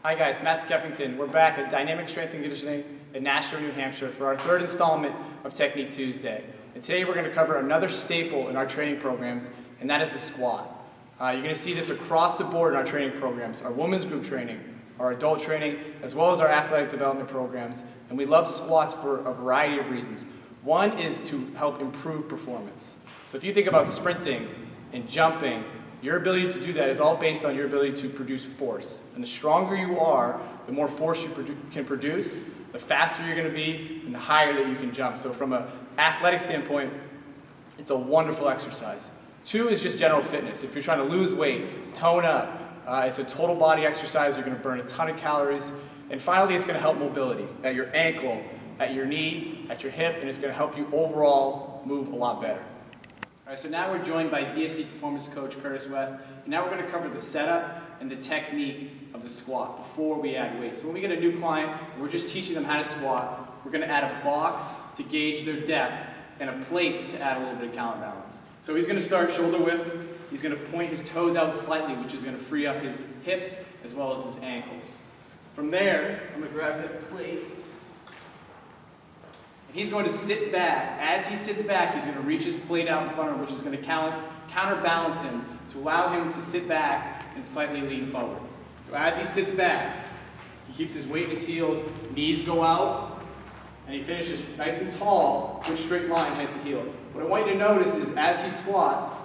Hi guys, Matt Skeffington. We're back at Dynamic Strength and Conditioning in Nashua, New Hampshire for our third installment of Technique Tuesday. And today we're going to cover another staple in our training programs, and that is the squat. You're going to see this across the board in our training programs, our women's group training, our adult training, as well as our athletic development programs. And we love squats for a variety of reasons. One is to help improve performance. So if you think about sprinting and jumping, your ability to do that is all based on your ability to produce force. And the stronger you are, the more force you can produce, the faster you're going to be, and the higher that you can jump. So from an athletic standpoint, it's a wonderful exercise. Two is just general fitness. If you're trying to lose weight, tone up, it's a total body exercise. You're going to burn a ton of calories. And finally, it's going to help mobility at your ankle, at your knee, at your hip, and it's going to help you overall move a lot better. All right, so now we're joined by DSC Performance Coach Curtis West, and now we're going to cover the setup and the technique of the squat before we add weight. So when we get a new client, and we're just teaching them how to squat, we're going to add a box to gauge their depth and a plate to add a little bit of counterbalance. So he's going to start shoulder width. He's going to point his toes out slightly, which is going to free up his hips as well as his ankles. From there, I'm going to grab that plate. And he's going to sit back. As he sits back, he's going to reach his plate out in front of him, which is going to counterbalance him to allow him to sit back and slightly lean forward. So as he sits back, he keeps his weight in his heels, knees go out, and he finishes nice and tall, good straight line, head to heel. What I want you to notice is as he squats,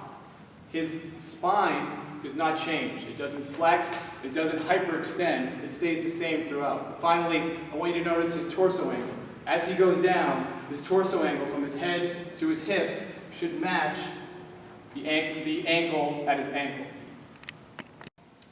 his spine does not change. It doesn't flex, it doesn't hyperextend, it stays the same throughout. Finally, I want you to notice his torso angle. As he goes down, his torso angle from his head to his hips should match the ankle at his ankle.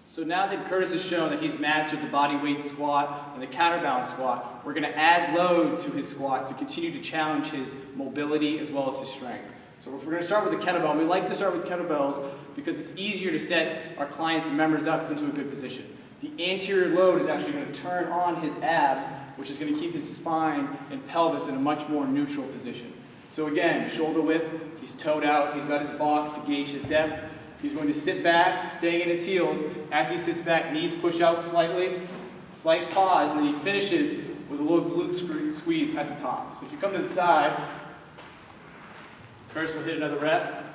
So now that Curtis has shown that he's mastered the body weight squat and the counterbalance squat, we're going to add load to his squat to continue to challenge his mobility as well as his strength. So if we're going to start with the kettlebell, we like to start with kettlebells because it's easier to set our clients and members up into a good position. The anterior load is actually going to turn on his abs, which is going to keep his spine and pelvis in a much more neutral position. So again, shoulder width, he's toed out, he's got his box to gauge his depth. He's going to sit back, staying in his heels. As he sits back, knees push out slightly, slight pause, and then he finishes with a little glute squeeze at the top. So if you come to the side, Curtis will hit another rep.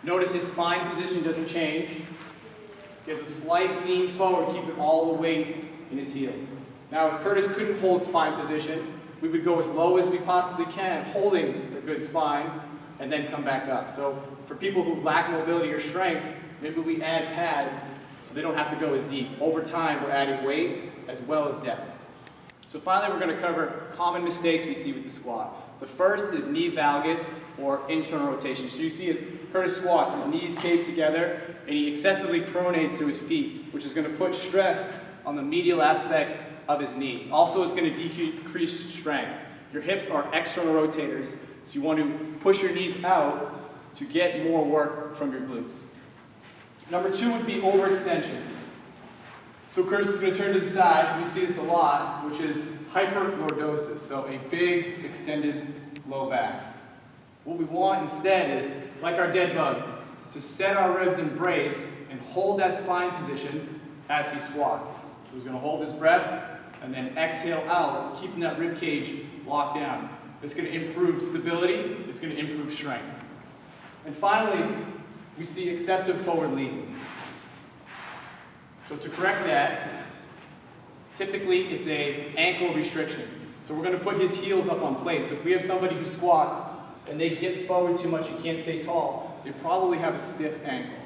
Notice his spine position doesn't change. He has a slight lean forward, keeping all the weight in his heels. Now, if Curtis couldn't hold spine position, we would go as low as we possibly can, holding a good spine, and then come back up. So for people who lack mobility or strength, maybe we add pads so they don't have to go as deep. Over time, we're adding weight as well as depth. So finally, we're going to cover common mistakes we see with the squat. The first is knee valgus, or internal rotation. So you see as Curtis squats, his knees cave together, and he excessively pronates to his feet, which is going to put stress on the medial aspect of his knee. Also, it's going to decrease strength. Your hips are external rotators, so you want to push your knees out to get more work from your glutes. Number two would be overextension. So Curtis is going to turn to the side. We see this a lot, which is hyperlordosis, so a big extended low back. What we want instead is, like our dead bug, to set our ribs in brace and hold that spine position as he squats. So he's going to hold his breath and then exhale out, keeping that rib cage locked down. It's going to improve stability, it's going to improve strength. And finally, we see excessive forward lean. So to correct that, typically it's an ankle restriction. So we're going to put his heels up on place. So if we have somebody who squats and they dip forward too much and can't stay tall, they probably have a stiff ankle.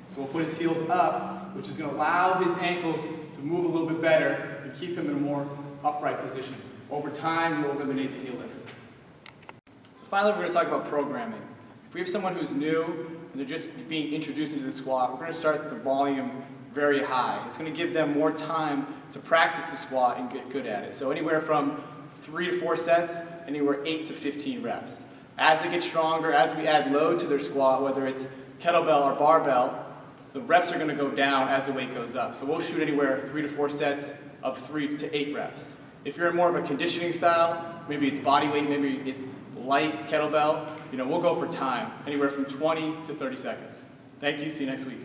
So we'll put his heels up, which is going to allow his ankles to move a little bit better and keep him in a more upright position. Over time, we'll eliminate the heel lift. So finally, we're going to talk about programming. If we have someone who's new and they're just being introduced into the squat, we're going to start the volume very high. It's going to give them more time to practice the squat and get good at it. So anywhere from 3 to 4 sets, anywhere 8 to 15 reps. As they get stronger, as we add load to their squat, whether it's kettlebell or barbell, the reps are going to go down as the weight goes up. So we'll shoot anywhere 3 to 4 sets of 3 to 8 reps. If you're in more of a conditioning style, maybe it's body weight, maybe it's light kettlebell, we'll go for time, anywhere from 20 to 30 seconds. Thank you, see you next week.